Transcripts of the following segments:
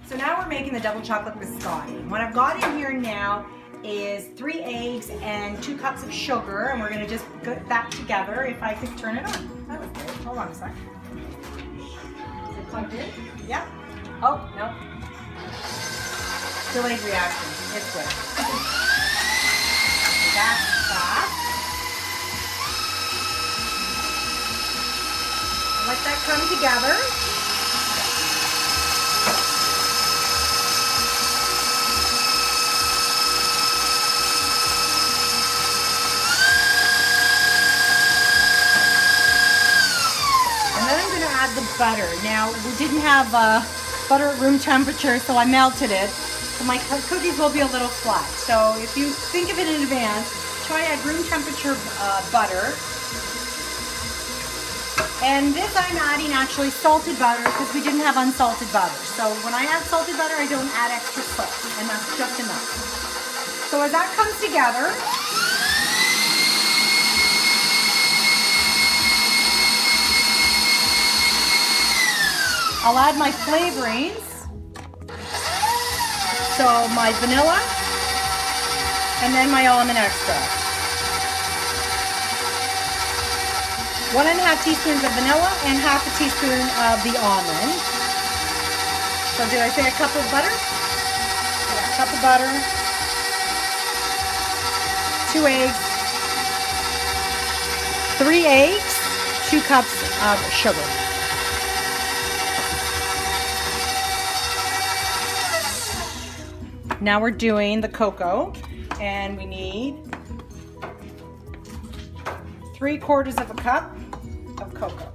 So now we're making the double chocolate biscotti. What I've got in here now is 3 eggs and 2 cups of sugar, and we're gonna just put that together. If I could turn it on. That was good. Hold on a sec. Is it plugged in? Yeah. Oh, no. Delayed reaction. It's good. That's that. Let that come together. Add the butter. Now, we didn't have butter at room temperature, so I melted it. So my cookies will be a little flat. So if you think of it in advance, try at room temperature butter. And this I'm adding actually salted butter because we didn't have unsalted butter. So when I add salted butter, I don't add extra salt, and that's just enough. So as that comes together, I'll add my flavorings. So my vanilla and then my almond extract. 1½ teaspoons of vanilla and ½ a teaspoon of the almond. So did I say a cup of butter? Yeah, a cup of butter. 2 eggs. 3 eggs. 2 cups of sugar. Now we're doing the cocoa, and we need 3/4 of a cup of cocoa.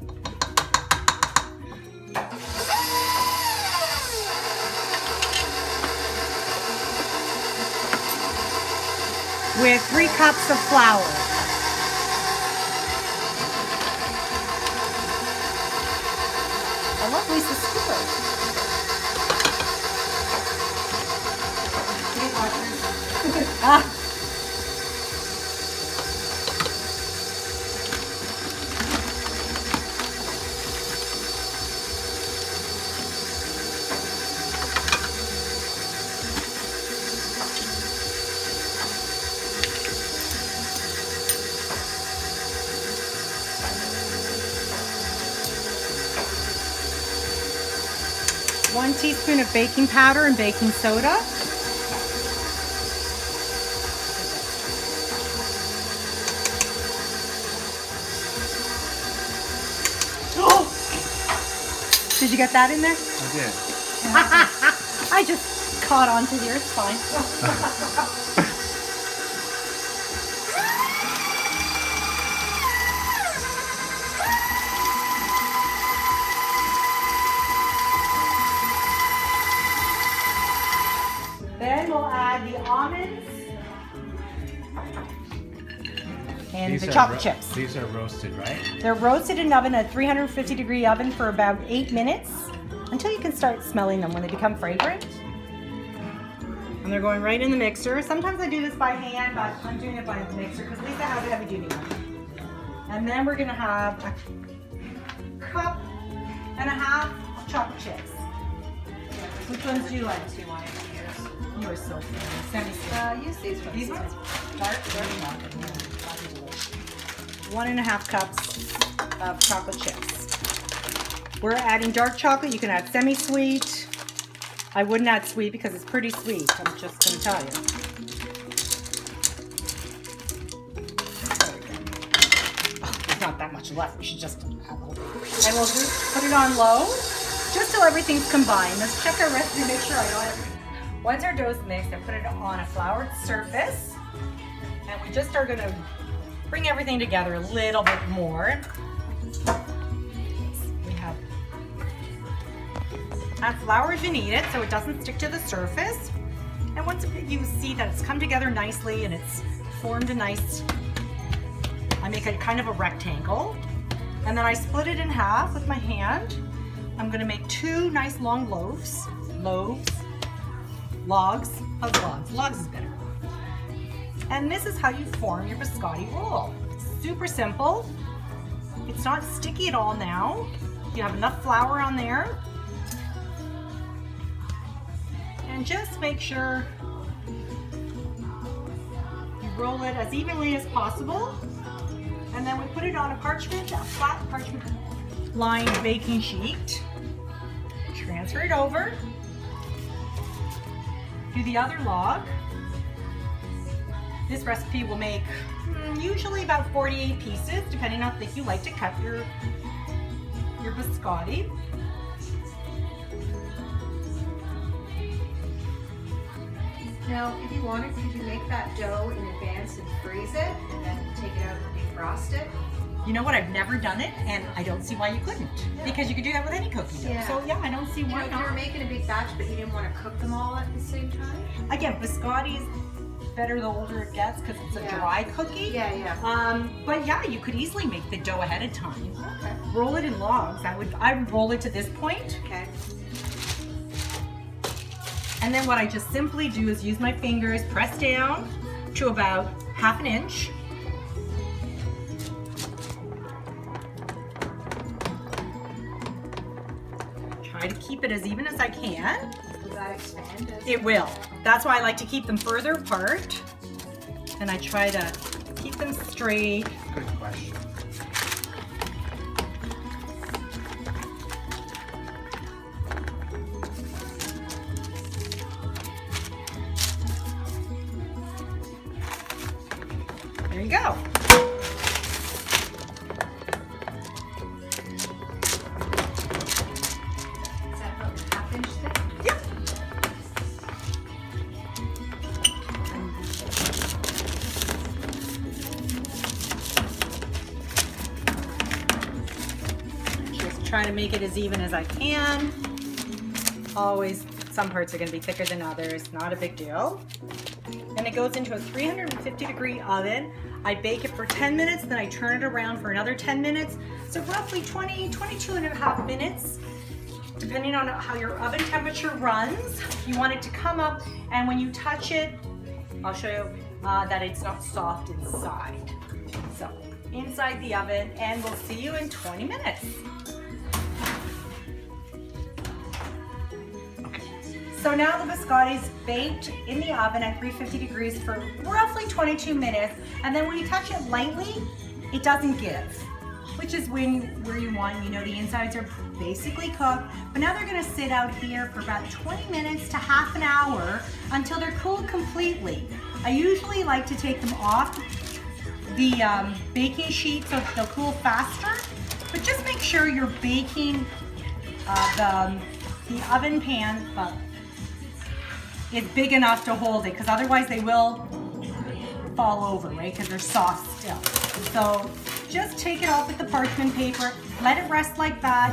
With 3 cups of flour. I love Lisa's scoop. One teaspoon of baking powder and baking soda. Did you get that in there? I did. I just caught onto here. It's fine. Then we'll add the almonds and the chocolate chips. These are roasted, right? They're roasted in an oven at 350-degree oven for about 8 minutes until you can start smelling them when they become fragrant. And they're going right in the mixer. Sometimes I do this by hand, but I'm doing it by the mixer because Lisa has a heavy-duty one. And then we're going to have a 1.5 cups of chocolate chips. Which ones do you like? Do you want to use? You are so funny. Semi-sweet. Use these ones. These ones? Dark chocolate. 1.5 cups of chocolate chips. We're adding dark chocolate. You can add semi-sweet. I wouldn't add sweet because it's pretty sweet. I'm just going to tell you. Oh, there's not that much left. We should just add the whole thing. And we'll just put it on low, just till everything's combined. Let's check our recipe to make sure I got everything. Once our dough's mixed, I put it on a floured surface. And we just are going to bring everything together a little bit more. We have add flour as you need it so it doesn't stick to the surface. And once you see that it's come together nicely and it's formed a nice, I make a kind of a rectangle. And then I split it in half with my hand. I'm going to make 2 nice long loaves. Logs is better. And this is how you form your biscotti roll. Super simple. It's not sticky at all now. You have enough flour on there. And just make sure you roll it as evenly as possible. And then we put it on a flat parchment lined baking sheet. Transfer it over to the other log. This recipe will make usually about 48 pieces, depending on how thick you like to cut your biscotti. Now, if you wanted, could you make that dough in advance and freeze it, and then take it out and defrost it? You know what? I've never done it, and I don't see why you couldn't. Yeah. Because you could do that with any cookie dough. Yeah. So yeah, I don't see why If not. you were making a big batch, but you didn't want to cook them all at the same time? Again, biscotti is better the older it gets because it's a dry cookie. Yeah. But yeah, you could easily make the dough ahead of time. Okay. Roll it in logs. I would roll it to this point. Okay. And then what I just simply do is use my fingers, press down to about 1/2 inch. Try to keep it as even as I can. Will that expand? It will. That's why I like to keep them further apart. And I try to keep them straight. Good question. There you go. Is that about 1/2 inch thick? Yep. Just try to make it as even as I can. Always, some parts are going to be thicker than others. Not a big deal. And it goes into a 350-degree oven. I bake it for 10 minutes, then I turn it around for another 10 minutes. So roughly 22.5 minutes, depending on how your oven temperature runs. You want it to come up, and when you touch it, I'll show you that it's not soft inside. So inside the oven, and we'll see you in 20 minutes. So now the biscotti's baked in the oven at 350 degrees for roughly 22 minutes. And then when you touch it lightly, it doesn't give, which is where you want, the insides are basically cooked. But now they're gonna sit out here for about 20 minutes to 1/2 hour until they're cooled completely. I usually like to take them off the baking sheet so they'll cool faster. But just make sure you're baking the oven pan is big enough to hold it, because otherwise they will fall over, right? Because they're soft still. So just take it off with the parchment paper, let it rest like that.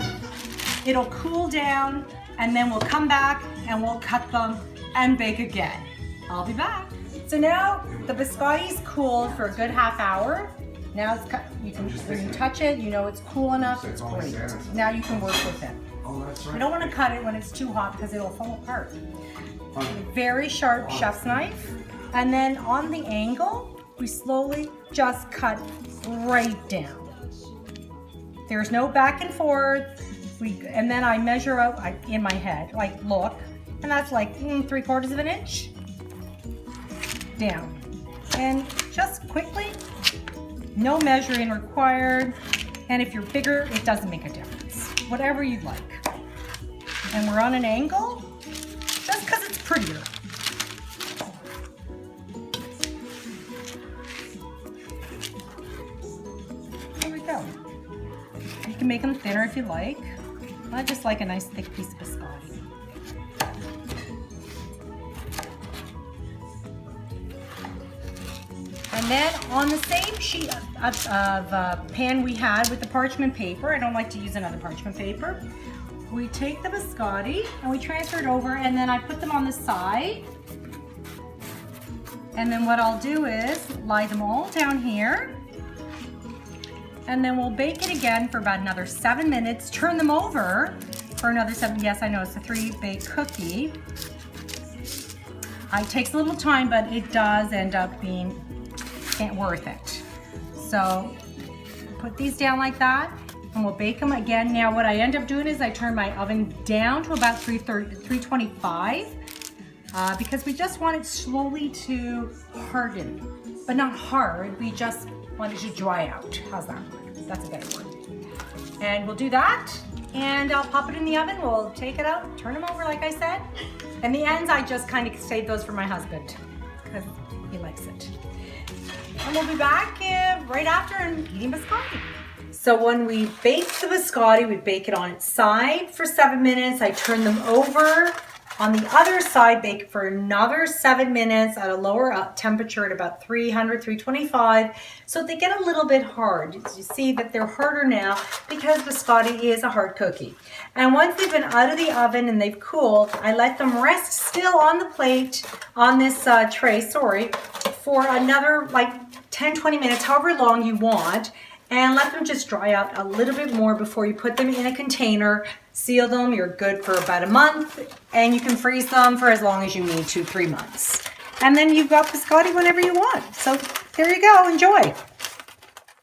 It'll cool down, and then we'll come back and we'll cut them and bake again. I'll be back. So now the biscotti's cooled for a good 1/2 hour. Now it's cut. When you touch it, you know it's cool enough. It's great. Now you can work with it. Oh, that's right. You don't want to cut it when it's too hot because it'll fall apart. A very sharp chef's knife, and then on the angle, we slowly just cut right down. There's no back and forth. And then I measure out in my head, like look, and that's like 3/4 of an inch down. And just quickly, no measuring required. And if you're bigger, it doesn't make a difference. Whatever you'd like. And we're on an angle, just because it's prettier. There we go. You can make them thinner if you like. I just like a nice thick piece of biscotti. And then on the same sheet of pan we had with the parchment paper, I don't like to use another parchment paper, we take the biscotti and we transfer it over, and then I put them on the side. And then what I'll do is lie them all down here. And then we'll bake it again for about another 7 minutes. Turn them over for another 7. Yes, I know it's a 3-bake cookie. It takes a little time, but it does end up being worth it. So put these down like that, and we'll bake them again. Now what I end up doing is I turn my oven down to about 325. because we just want it slowly to harden, but not hard. We just want it to dry out. How's that? That's a better word. And we'll do that, and I'll pop it in the oven. We'll take it out, turn them over like I said. And the ends, I just kind of save those for my husband because he likes it. And we'll be back right after and eating biscotti. So when we bake the biscotti, we bake it on its side for 7 minutes. I turn them over. On the other side, bake for another 7 minutes at a lower temperature at about 300, 325. So they get a little bit hard. You see that they're harder now because biscotti is a hard cookie. And once they've been out of the oven and they've cooled, I let them rest still on the plate, on this tray, for another like 10, 20 minutes, however long you want. And let them just dry out a little bit more before you put them in a container. Seal them, you're good for about a month, and you can freeze them for as long as you need to, 3 months. And then you've got biscotti whenever you want. So there you go, enjoy.